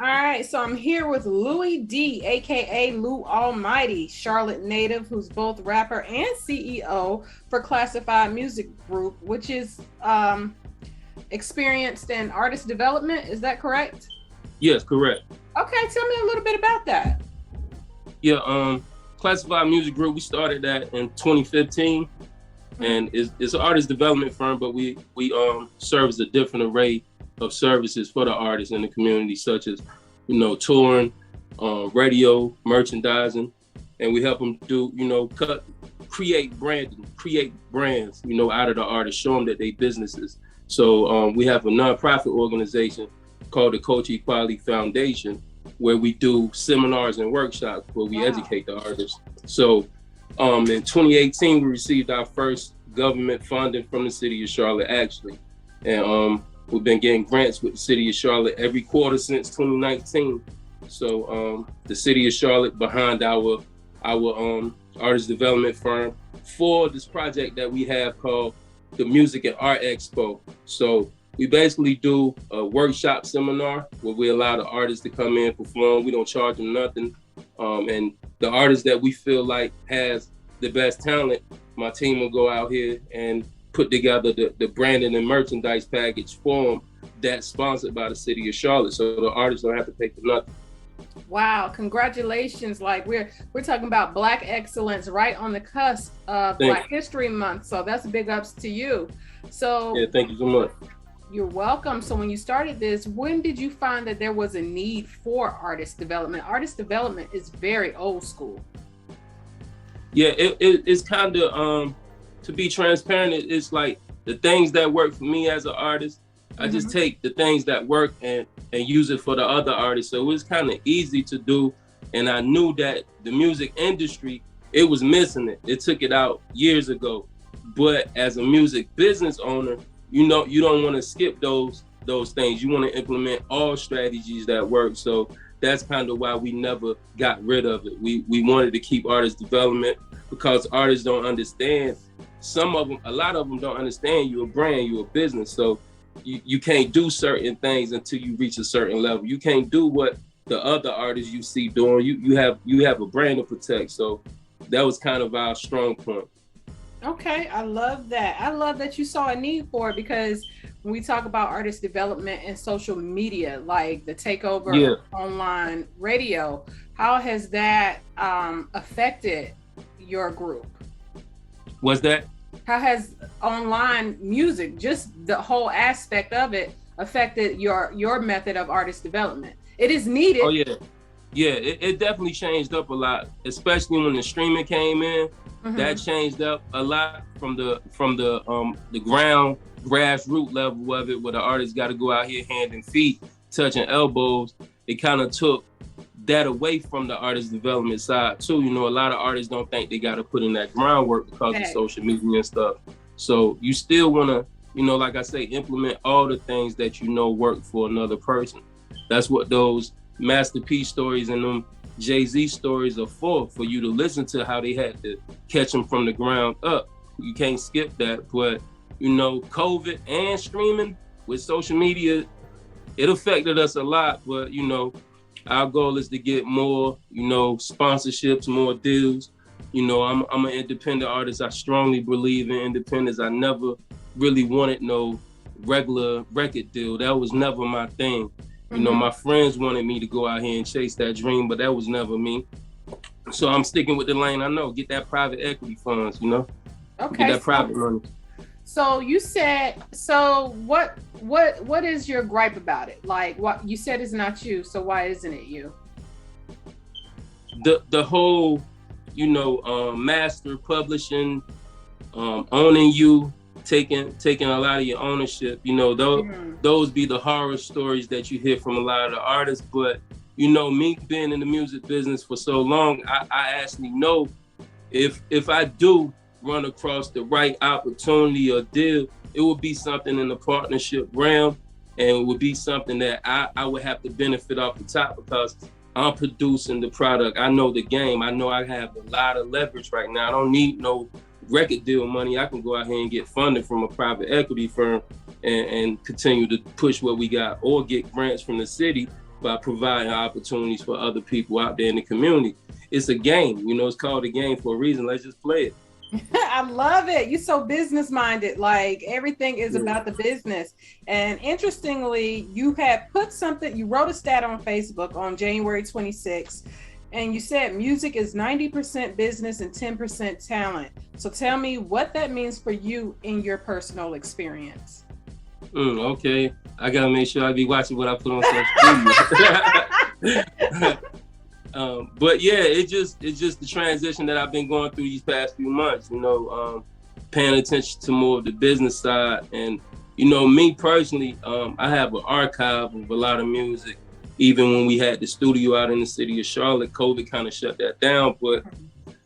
All right, so I'm here with Louie D, A.K.A Lou Almighty, Charlotte native, who's both rapper and CEO for Classified Music Group, which is experienced in artist development. Is that correct? Yes, correct. Okay, tell me a little bit about that. Yeah, Classified Music Group, we started that in 2015, and it's an artist development firm, but we service a different array of services for the artists in the community, such as, touring, radio, merchandising, and we help them do, create branding, create brands, out of the artists, show them that they businesses. So we have a nonprofit organization called the Coach Equality Foundation, where we do seminars and workshops where we educate the artists. So in 2018, we received our first government funding from the city of Charlotte, actually. And we've been getting grants with the city of Charlotte every quarter since 2019. So the city of Charlotte behind our artist development firm for this project that we have called the Music and Art Expo. So we basically do a workshop seminar where we allow the artists to come in, perform. We don't charge them nothing. And the artist that we feel like has the best talent, my team will go out here and put together the branding and merchandise package for them that's sponsored by the city of Charlotte. So the artists don't have to pay for nothing. Wow, congratulations. Like we're talking about Black excellence right on the cusp of Black History Month. So that's big ups to you. So yeah, thank you so much. You're welcome. So when you started this, when did you find that there was a need for artist development? Artist development is very old school. Yeah, it's kind of, to be transparent, it's like the things that work for me as an artist, I just take the things that work and use it for the other artists. So it was kind of easy to do. And I knew that the music industry, it was missing it. It took it out years ago. But as a music business owner, you don't want to skip those things. You want to implement all strategies that work. So that's kind of why we never got rid of it. We wanted to keep artist development because artists don't understand. A lot of them don't understand you're a brand, you're a business. So you can't do certain things until you reach a certain level. You can't do what the other artists you see doing. You have a brand to protect. So that was kind of our strong point. Okay, I love that. I love that you saw a need for it, because when we talk about artist development and social media, like the takeover of online radio, how has that affected your group? What's that? How has online music, just the whole aspect of it, affected your method of artist development? It is needed. Oh yeah, it definitely changed up a lot, especially when the streaming came in. That changed up a lot from the ground grassroots level of it, where the artists got to go out here hand and feet, touching elbows. It kind of took that away from the artist development side too. A lot of artists don't think they got to put in that groundwork because of social media and stuff. So you still want to, like I say, implement all the things that work for another person. That's what those masterpiece stories and them Jay-Z stories are for you to listen to how they had to catch them from the ground up. You can't skip that. But, COVID and streaming with social media, it affected us a lot. But, our goal is to get more, sponsorships, more deals. I'm an independent artist. I strongly believe in independence. I never really wanted no regular record deal. That was never my thing. My friends wanted me to go out here and chase that dream, but that was never me. So I'm sticking with the lane I know. Get that private equity funds, Okay. Get that private money. So you said, what is your gripe about it? Like, what you said is not you, so why isn't it you? The whole, master publishing, owning you, taking a lot of your ownership, those be the horror stories that you hear from a lot of the artists. But me being in the music business for so long, I actually know if I do run across the right opportunity or deal, it would be something in the partnership realm, and it would be something that I would have to benefit off the top, because I'm producing the product. I know the game. I know I have a lot of leverage right now. I don't need no record deal money. I can go out here and get funding from a private equity firm and continue to push what we got, or get grants from the city by providing opportunities for other people out there in the community. It's a game, you know, it's called a game for a reason. Let's just play it. I love it. You're so business minded. Like everything is about the business. And interestingly, you had put something, you wrote a stat on Facebook on January 26th, and you said music is 90% business and 10% talent. So tell me what that means for you in your personal experience. Okay. I gotta make sure I be watching what I put on social media. But yeah, it's just the transition that I've been going through these past few months, you know, paying attention to more of the business side. And, you know, me personally, I have an archive of a lot of music. Even when we had the studio out in the city of Charlotte, COVID kind of shut that down. But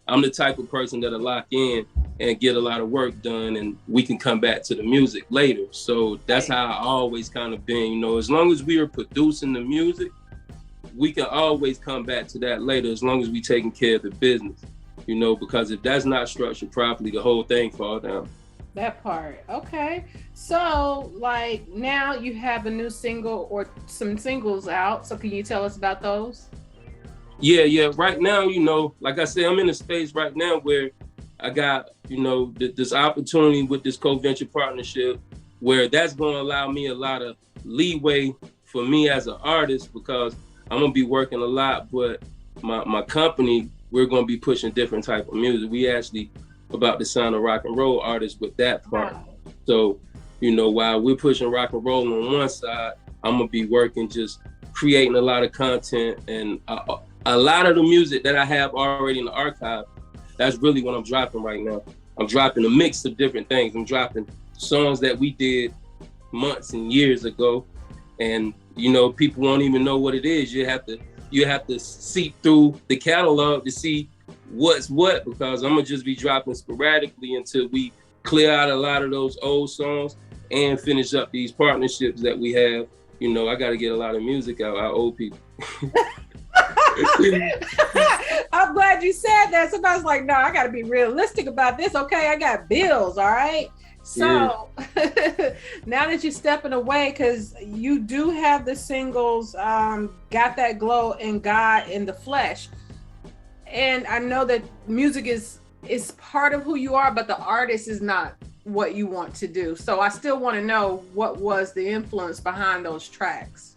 I'm the type of person that'll lock in and get a lot of work done, and we can come back to the music later. So that's how I always kind of been, you know, as long as we are producing the music, we can always come back to that later, as long as we taking care of the business, you know, because if that's not structured properly, the whole thing falls down. That part. Okay. So like now you have a new single or some singles out. So can you tell us about those? Yeah. Right now, you know, like I said, I'm in a space right now where I got, you know, this opportunity with this co-venture partnership where that's going to allow me a lot of leeway for me as an artist, because I'm going to be working a lot, but my company, we're going to be pushing different type of music. We actually about to sign a rock and roll artist with that part. Wow. So, you know, while we're pushing rock and roll on one side, I'm going to be working, just creating a lot of content, and a lot of the music that I have already in the archive, that's really what I'm dropping right now. I'm dropping a mix of different things. I'm dropping songs that we did months and years ago, and you know, people won't even know what it is. You have to seep through the catalog to see what's what, because I'm gonna just be dropping sporadically until we clear out a lot of those old songs and finish up these partnerships that we have. You know, I got to get a lot of music out. I owe people. I'm glad you said that. Somebody's like, no, I got to be realistic about this. Okay, I got bills. All right. So now that you're stepping away, because you do have the singles, Got That Glow and God in the Flesh. And I know that music is part of who you are, but the artist is not what you want to do. So I still want to know what was the influence behind those tracks.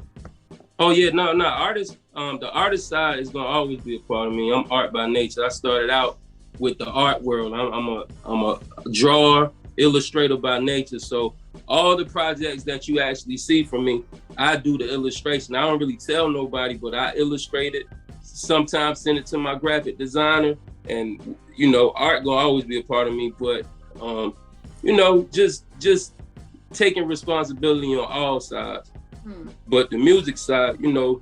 Oh yeah, no, artist. The artist side is gonna always be a part of me. I'm art by nature. I started out with the art world. I'm a drawer, illustrator by nature. So all the projects that you actually see from me, I do the illustration. I don't really tell nobody, but I illustrate it. Sometimes send it to my graphic designer, and you know, art gonna always be a part of me. But you know, just taking responsibility on all sides. But the music side, you know,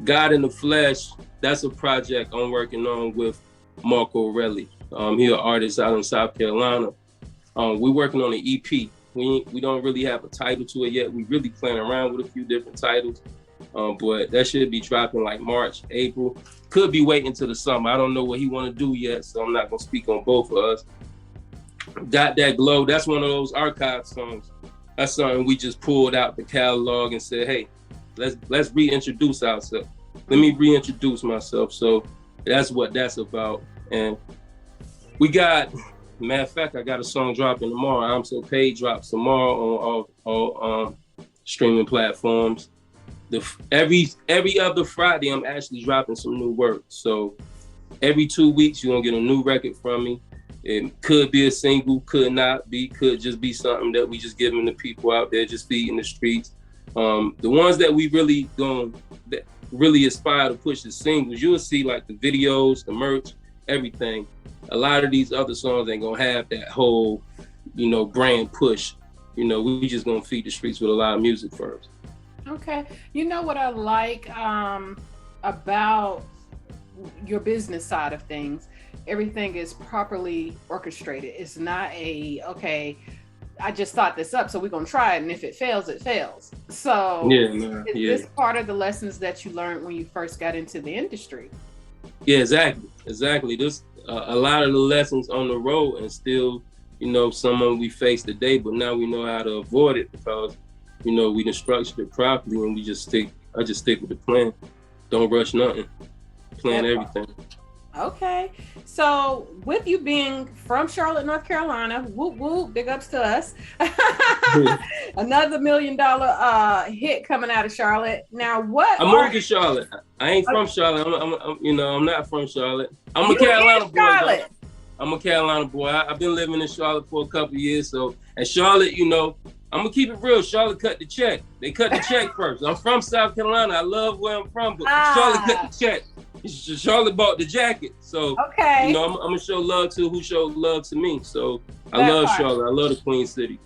God in the Flesh, that's a project I'm working on with Marco Relli. He's an artist out in South Carolina. We're working on an EP. We don't really have a title to it yet. We really playing around with a few different titles. But that should be dropping like March, April. Could be waiting till the summer. I don't know what he want to do yet, so I'm not gonna speak on both of us. Got That Glow, that's one of those archive songs. That's something we just pulled out the catalog and said, hey, let's reintroduce ourselves. Let me reintroduce myself. So that's what that's about. And we got, matter of fact, I got a song dropping tomorrow. I'm So Paid drops tomorrow on all streaming platforms. Every other Friday, I'm actually dropping some new work. So every 2 weeks, you're gonna get a new record from me. It could be a single, could not be, could just be something that we just giving the people out there, just feeding the streets. The ones that we really aspire to push the singles, you'll see like the videos, the merch, everything. A lot of these other songs ain't gonna have that whole, you know, brand push. You know, we just gonna feed the streets with a lot of music first. Okay. You know what I like about your business side of things? Everything is properly orchestrated. It's not okay, I just thought this up, so we're going to try it, and if it fails, it fails. So is this part of the lessons that you learned when you first got into the industry? Yeah, exactly. This a lot of the lessons on the road, and still, you know, some we face today, but now we know how to avoid it because, you know, we done structured it properly, and we just stick I just stick with the plan. Don't rush nothing. Plan everything. Okay. So with you being from Charlotte, North Carolina, whoop whoop, big ups to us. Another $1 million hit coming out of Charlotte. Now what? I moved to Charlotte. I ain't from Charlotte. I'm not from Charlotte. I'm a Carolina boy. Though. I'm a Carolina boy. I've been living in Charlotte for a couple of years. So at Charlotte, I'm gonna keep it real. Charlotte cut the check. They cut the check first. I'm from South Carolina. I love where I'm from, but Charlotte cut the check. Charlotte bought the jacket. So I'm gonna show love to who showed love to me. So I love Charlotte. I love the Queen City.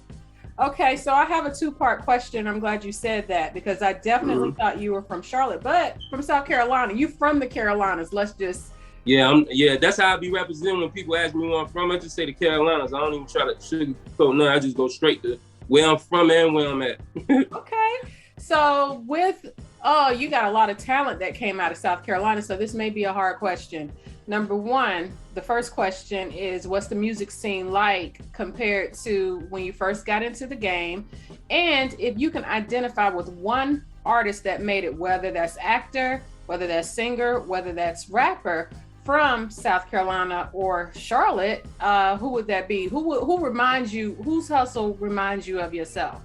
Okay, so I have a 2-part question. I'm glad you said that because I definitely thought you were from Charlotte, but from South Carolina. You from the Carolinas. Let's just that's how I be representing when people ask me where I'm from. I just say the Carolinas. I don't even try to sugarcoat nothing. I just go straight to where I'm from and where I'm at. Okay. So you got a lot of talent that came out of South Carolina. So this may be a hard question. Number one, the first question is, what's the music scene like compared to when you first got into the game? And if you can identify with one artist that made it, whether that's actor, whether that's singer, whether that's rapper, from South Carolina or Charlotte, who would that be? Who reminds you? Whose hustle reminds you of yourself?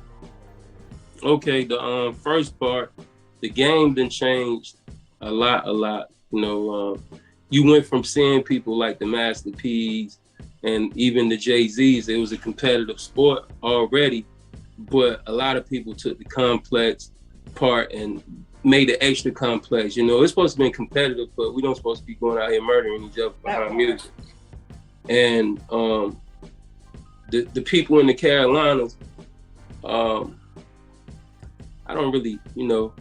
Okay, the first part, the game been changed a lot. You went from seeing people like the Master P's and even the Jay-Z's. It was a competitive sport already, but a lot of people took the complex part and made it extra complex. It's supposed to be competitive, but we don't supposed to be going out here murdering each other behind music. And the people in the Carolinas, I don't really,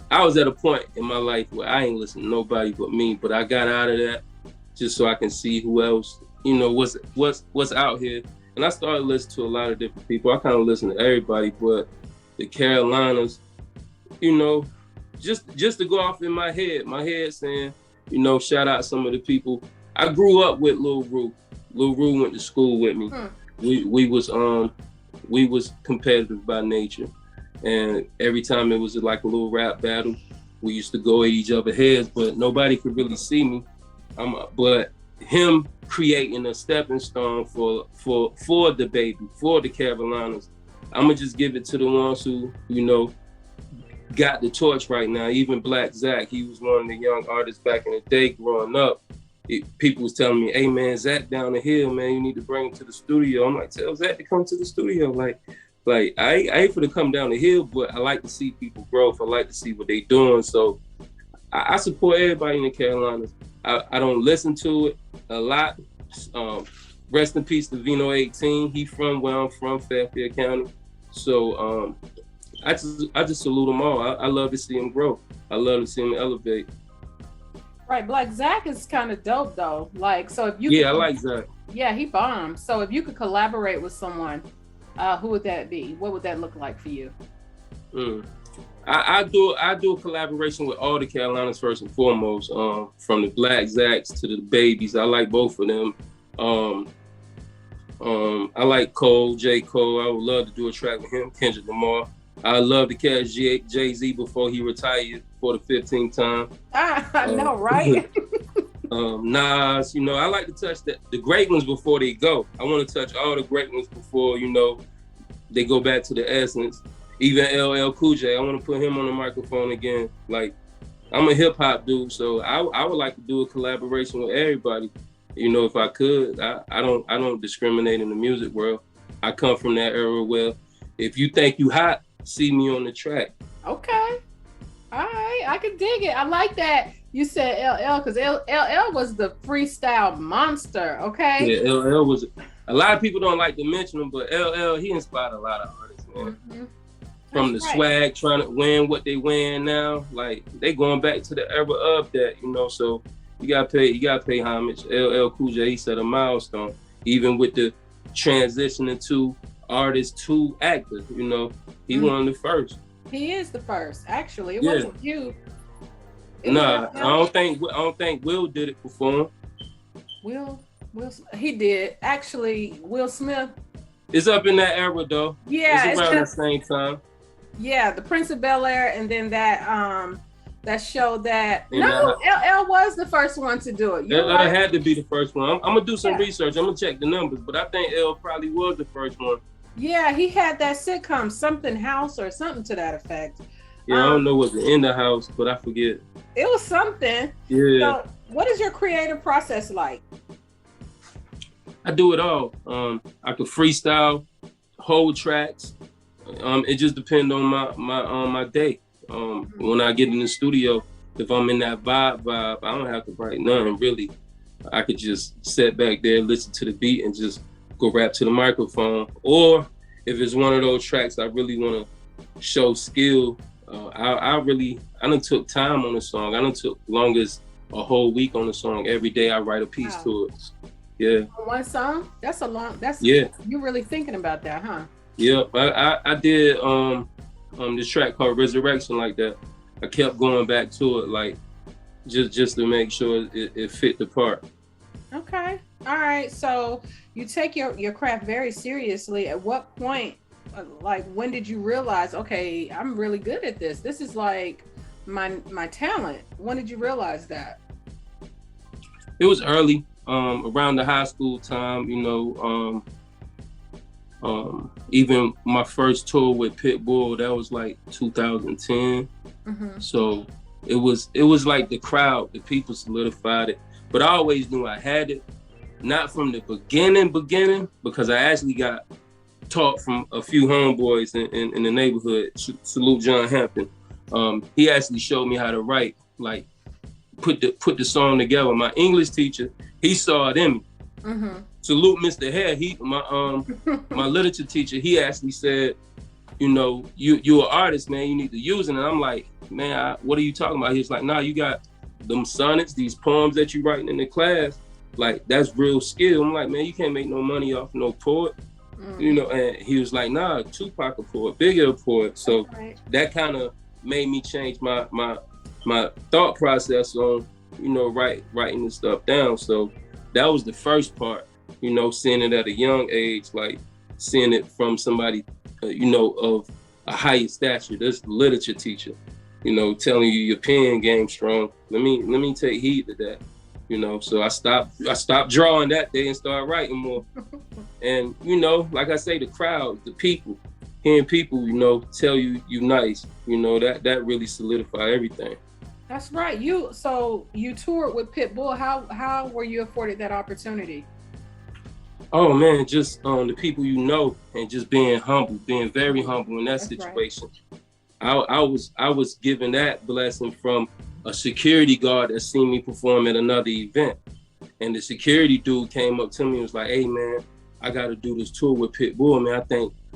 I was at a point in my life where I ain't listening to nobody but me, but I got out of that just so I can see who else, what's out here. And I started listening to a lot of different people. I kind of listen to everybody, but the Carolinas, just to go off in my head saying, shout out some of the people. I grew up with Lil Rue. Lil Rue went to school with me. We was competitive by nature. And every time it was like a little rap battle, we used to go at each other's heads, but nobody could really see me. But him creating a stepping stone for the baby, for the Carolinas, I'ma just give it to the ones who, got the torch right now. Even Black Zach, he was one of the young artists back in the day growing up. People was telling me, hey man, Zach down the hill, man, you need to bring him to the studio. I'm like, tell Zach to come to the studio. Like I ain't for to come down the hill, but I like to see people growth. I like to see what they doing. So I support everybody in the Carolinas. I don't listen to it a lot. Rest in peace to Vino 18. He from where I'm from, Fairfield County. So I just salute them all. I love to see them grow. I love to see them elevate. Right, Black Zach is kind of dope though. Like, so if you I like Zach. Yeah, he bombs. So if you could collaborate with someone, who would that be? What would that look like for you? I do a collaboration with all the Carolinas first and foremost. From the Black Zacks to the Babies, I like both of them. I like J. Cole. I would love to do a track with him. Kendrick Lamar. I love to catch Jay-Z before he retired for the 15th time. I know, right? Nas, I like to touch the great ones before they go. I want to touch all the great ones before, they go back to the essence. Even LL Cool J, I want to put him on the microphone again. Like, I'm a hip hop dude, so I would like to do a collaboration with everybody. If I could. I don't discriminate in the music world. I come from that era where if you think you hot, see me on the track. Okay. All right. I can dig it. I like that you said LL because LL was the freestyle monster. Okay. Yeah, LL was. A lot of people don't like to mention him, but LL, he inspired a lot of artists, man. Mm-hmm. From the swag, trying to win what they wearing now, like they going back to the era of that, So you gotta pay homage. LL Cool J, he set a milestone, even with the transitioning to artist to actor. He one of the first. He is the first, actually. It wasn't you. I don't think Will did it before him. Will he did actually. Will Smith. It's up in that era though. Yeah, it's around the same time. Yeah, the Prince of Bel-Air, and then that that showed that. And no, LL was the first one to do it. LL had to be the first one. I'm gonna do some research. I'm gonna check the numbers, but I think L probably was the first one. Yeah, he had that sitcom, Something House or something to that effect. Yeah, I don't know what's in the house, but I forget. It was something. Yeah. So what is your creative process like? I do it all. I could freestyle, whole tracks. It just depends on my day. When I get in the studio, if I'm in that vibe, I don't have to write nothing really. I could just sit back there, listen to the beat, and just go rap to the microphone. Or if it's one of those tracks I really want to show skill, I done took time on the song. I done took longest a whole week on the song. Every day I write a piece to it. Yeah. One song? That's yeah. You're really thinking about that, huh? Yeah, I did this track called Resurrection like that. I kept going back to it, like just to make sure it fit the part. Okay. All right. So you take your craft very seriously. At what point, like when did you realize, okay, I'm really good at this? This is like my talent. When did you realize that? It was early, around the high school time, even my first tour with Pitbull, that was like 2010. So it was like the crowd, the people solidified it. But I always knew I had it, not from the beginning, because I actually got taught from a few homeboys in the neighborhood. Salute John Hampton. He actually showed me how to write, like put the song together. My English teacher, he saw it in me. Salute Mr. Hare. My literature teacher, he actually said, you're an artist, man. You need to use it. And I'm like, man, what are you talking about? He's like, nah, you got them sonnets, these poems that you writing in the class. Like, that's real skill. I'm like, man, you can't make no money off no poet. And he was like, nah, Tupac a poet, Biggie a poet. So that kind of made me change my thought process on, writing this stuff down. So that was the first part, seeing it at a young age, like seeing it from somebody, of a higher stature. This literature teacher, telling you your pen game strong. Let me take heed to that. So I stopped drawing that day and started writing more. And, like I say, the crowd, the people, hearing people, tell you nice, that really solidified everything. That's right. So you toured with Pitbull. How were you afforded that opportunity? Oh man, just the people and just being very humble in that situation. Right. I was given that blessing from a security guard that seen me perform at another event. And the security dude came up to me and was like, hey man, I gotta do this tour with Pitbull, man.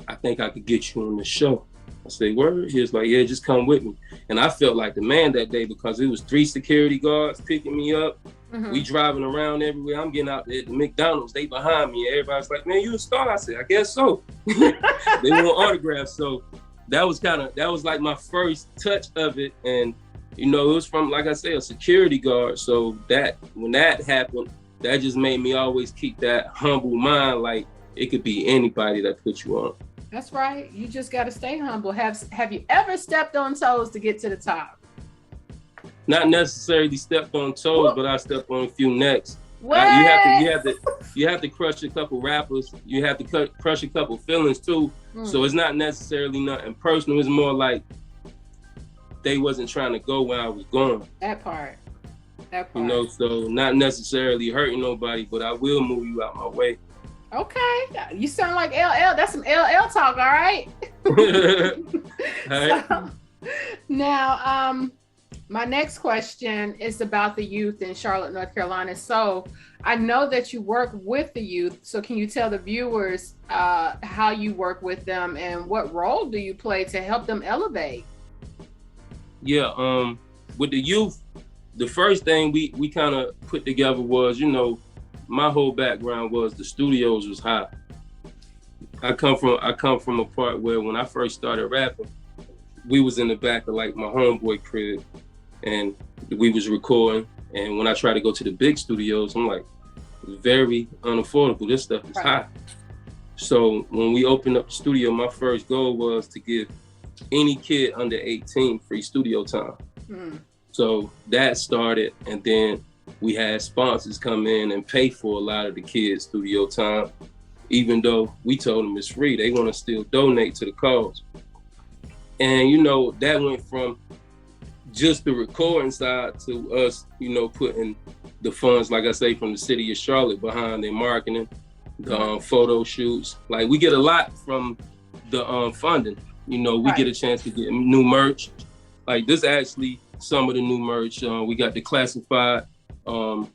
I think I could get you on the show. I said, word? He was like, yeah, just come with me. And I felt like the man that day because it was 3 security guards picking me up. We driving around everywhere. I'm getting out at the McDonald's. They behind me. Everybody's like, man, you a star? I said, I guess so. They want autographs. So that was like my first touch of it. And, it was from, like I said, a security guard. So that when that happened, that just made me always keep that humble mind. Like it could be anybody that put you on. That's right. You just got to stay humble. Have you ever stepped on toes to get to the top? Not necessarily stepped on toes, but I stepped on a few necks. What? You have to crush a couple rappers. You have to crush a couple feelings too. So it's not necessarily nothing personal. It's more like they wasn't trying to go where I was going. That part. So not necessarily hurting nobody, but I will move you out my way. Okay, you sound like LL. That's some LL talk, all right? All right. So, now, my next question is about the youth in Charlotte, North Carolina. So I know that you work with the youth. So can you tell the viewers how you work with them and what role do you play to help them elevate? Yeah, with the youth, the first thing we kind of put together was, my whole background was the studios was high. I come from a part where when I first started rapping, we was in the back of like my homeboy crib and we was recording. And when I tried to go to the big studios, I'm like, it's very unaffordable. This stuff is high. So when we opened up the studio, my first goal was to give any kid under 18 free studio time. So that started, and then we had sponsors come in and pay for a lot of the kids' studio time. Even though we told them it's free, they want to still donate to the cause. And, you know, that went from just the recording side to us, you know, putting the funds, like I say, from the city of Charlotte behind their marketing, the photo shoots. Like, we get a lot from the funding. You know, we get a chance to get new merch. Like, this actually some of the new merch. We got the classified. When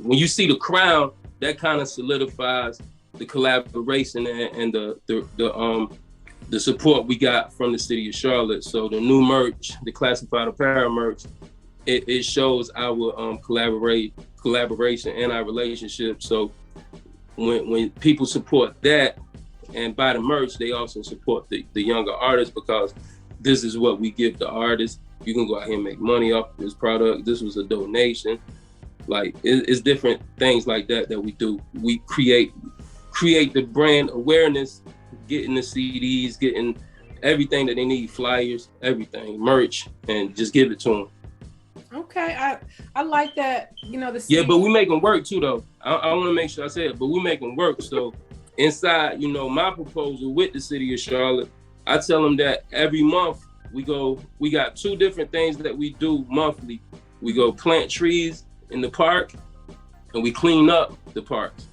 you see the crown, that kind of solidifies the collaboration and the support we got from the city of Charlotte. So the new merch, the classified apparel merch, it shows our collaboration and our relationship. So when people support that and buy the merch, they also support the younger artists, because this is what we give the artists. You can go out here and make money off this product. This was a donation. Like, it's different things like that we do. We create the brand awareness, getting the CDs, getting everything that they need, flyers, everything, merch, and just give it to them. Okay, I like that. You know, yeah, but we make them work too, though. I want to make sure I say it, but we make them work. So inside, you know, my proposal with the city of Charlotte, I tell them that every month we got 2 different things that we do monthly. We go plant trees in the park, and we clean up the parks.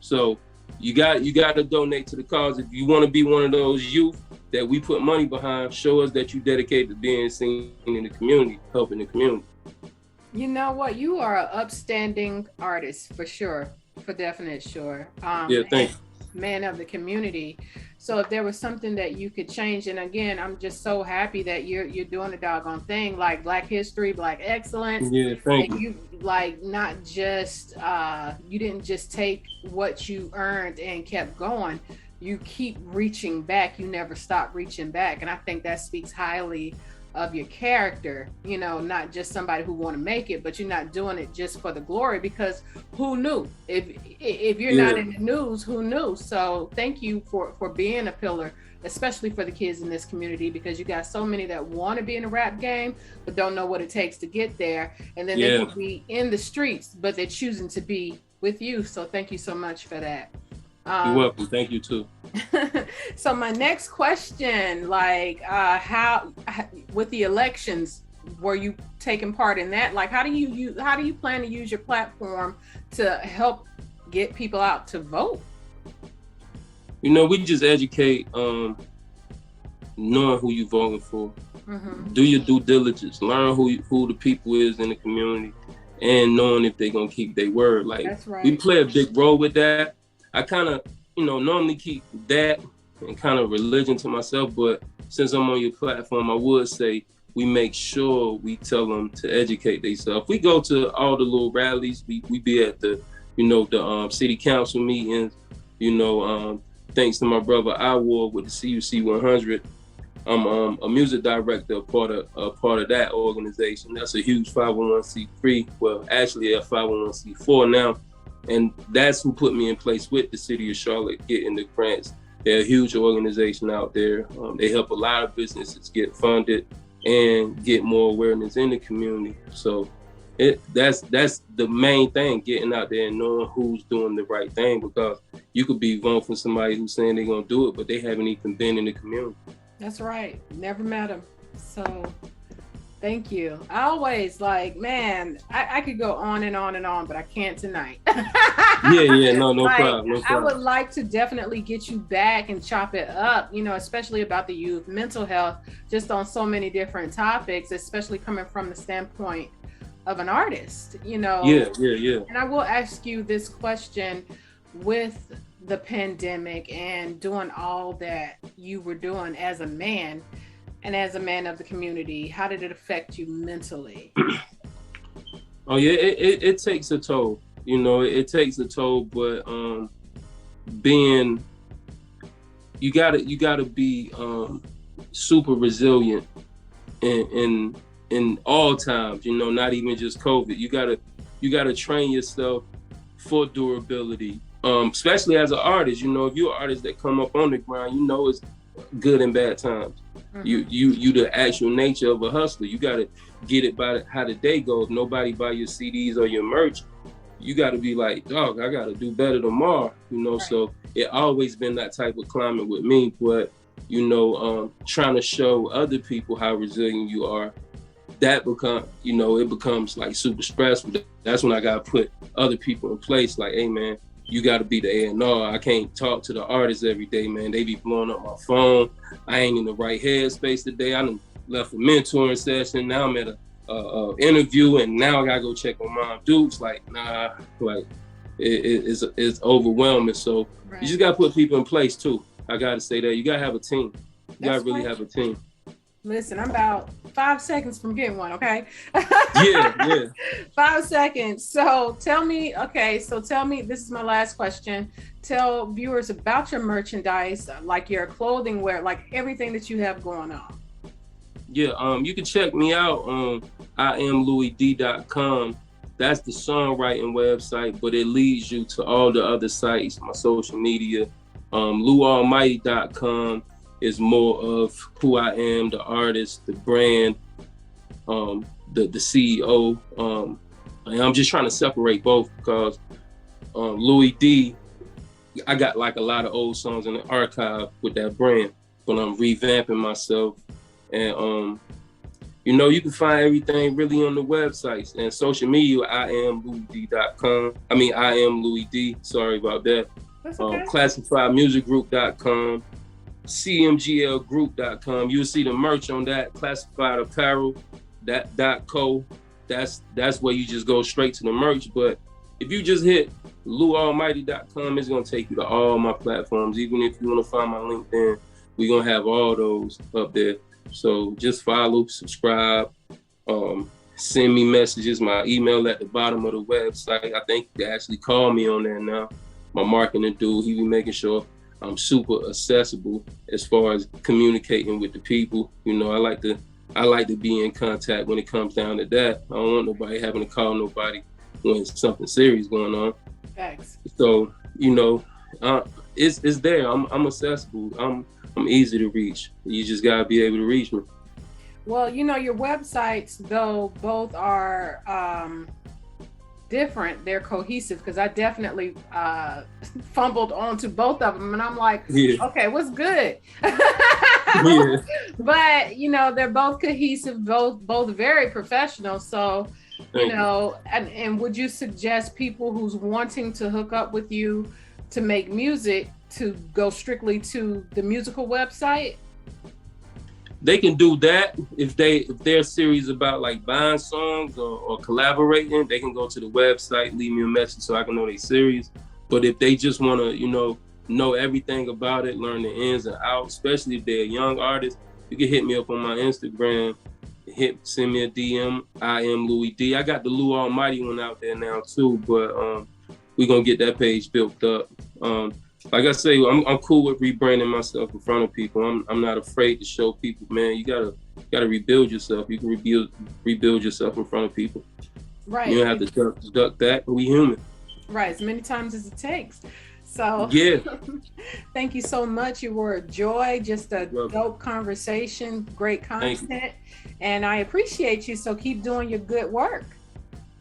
So you got to donate to the cause. If you want to be one of those youth that we put money behind, show us that you dedicate to being seen in the community, helping the community. You know what? You are an upstanding artist, for sure, for definite sure. Yeah, thank you. Man of the community. So if there was something that you could change, and again, I'm just so happy that you're doing the doggone thing, like Black History, Black Excellence. Yeah, thank you. You like not just you didn't just take what you earned and kept going. You keep reaching back. You never stop reaching back, and I think that speaks highly of your character. You know, not just somebody who want to make it, but you're not doing it just for the glory, because who knew? If you're not in the news, who knew? So thank you for being a pillar, especially for the kids in this community, because you got so many that want to be in the rap game but don't know what it takes to get there, and then they could be in the streets but they're choosing to be with you. So thank you so much for that. You're welcome. Thank you too. So my next question, like, how with the elections, were you taking part in that? Like, how do you plan to use your platform to help get people out to vote? You know, we just educate, knowing who you're voting for. Mm-hmm. Do your due diligence. Learn who the people is in the community, and knowing if they're gonna keep their word. Like, that's right. We play a big role with that. I kind of, you know, normally keep that and kind of religion to myself, but since I'm on your platform, I would say we make sure we tell them to educate themselves. We go to all the little rallies. We be at the, you know, the city council meetings. You know, thanks to my brother Iwar with the CUC 100, I'm a music director, a part of that organization. That's a huge 501c3. Well, actually a 501c4 now. And that's who put me in place with the city of Charlotte getting the grants. They're a huge organization out there. They help a lot of businesses get funded and get more awareness in the community. So that's the main thing, getting out there and knowing who's doing the right thing, because you could be voting for somebody who's saying they're gonna do it, but they haven't even been in the community. That's right. Never met them. So thank you. I always like, man, I could go on and on and on, but I can't tonight. No like, problem. No problem. I would like to definitely get you back and chop it up, you know, especially about the youth, mental health, just on so many different topics, especially coming from the standpoint of an artist, you know. Yeah. And I will ask you this question: with the pandemic and doing all that you were doing as a man, and as a man of the community, how did it affect you mentally? Oh yeah, it takes a toll. You know, it takes a toll, but you gotta be super resilient in all times. You know, not even just COVID. You gotta train yourself for durability. Especially as an artist. You know, if you're an artist that come up on the ground, you know good and bad times. You the actual nature of a hustler. You gotta get it by how the day goes. Nobody buy your CDs or your merch. You gotta be like, dog, I gotta do better tomorrow, you know. Right. So it always been that type of climate with me, but you know, trying to show other people how resilient you are, that it becomes like super stressful. That's when I gotta put other people in place, like, hey man, you gotta be the A&R. I can't talk to the artists every day, man. They be blowing up my phone. I ain't in the right headspace today. I done left a mentoring session. Now I'm at a interview, and now I gotta go check on Mom Dukes. Like, nah, like it's overwhelming. So right. You just gotta put people in place too. I gotta say that. You gotta have a team. You gotta really have a team. Listen, I'm about 5 seconds from getting one, okay? Yeah. 5 seconds. So tell me, this is my last question. Tell viewers about your merchandise, like your clothing wear, like everything that you have going on. Yeah, you can check me out on IamLouieD.com. That's the songwriting website, but it leads you to all the other sites, my social media. LouAlmighty.com is more of who I am, the artist, the brand, the CEO. And I'm just trying to separate both because Louie D, I got like a lot of old songs in the archive with that brand, but I'm revamping myself. And you can find everything really on the websites and social media. IamLouieD.com. I am Louie D. Sorry about that. That's okay. ClassifiedMusicGroup.com, CMGLGroup.com. You'll see the merch on that. Classified Apparel, .co. That's where you just go straight to the merch. But if you just hit LouAlmighty.com, it's gonna take you to all my platforms. Even if you want to find my LinkedIn, we're gonna have all those up there. So just follow, subscribe, send me messages. My email at the bottom of the website. I think they actually call me on there now. My marketing dude, he be making sure I'm super accessible as far as communicating with the people. You know, I like to be in contact when it comes down to that. I don't want nobody having to call nobody when something serious going on. Thanks. So, it's there. I'm accessible. I'm easy to reach. You just gotta be able to reach me. Well, your websites, though, both are different. They're cohesive because I definitely fumbled onto both of them, and I'm like, okay, what's good? Yeah. But they're both cohesive, both very professional. So and would you suggest people who's wanting to hook up with you to make music to go strictly to the musical website? They can do that if they're serious about like buying songs or collaborating. They can go to the website, leave me a message so I can know they're serious. But if they just want to, know everything about it, learn the ins and outs, especially if they're a young artist, you can hit me up on my Instagram. Send me a DM. I am Louie D. I got the Lou Almighty one out there now too, but we're gonna get that page built up. Like I say, I'm cool with rebranding myself in front of people. I'm not afraid to show people, man, you gotta rebuild yourself. You can rebuild yourself in front of people. Right. You don't have to duck that. We human. Right, as many times as it takes. So yeah. Thank you so much. You were a joy, just a dope conversation, great content, and I appreciate you. So keep doing your good work.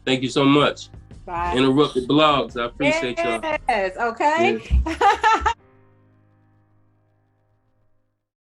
Thank you so much. Bye. Interrupted blogs. I appreciate y'all. Yes, okay. Yeah.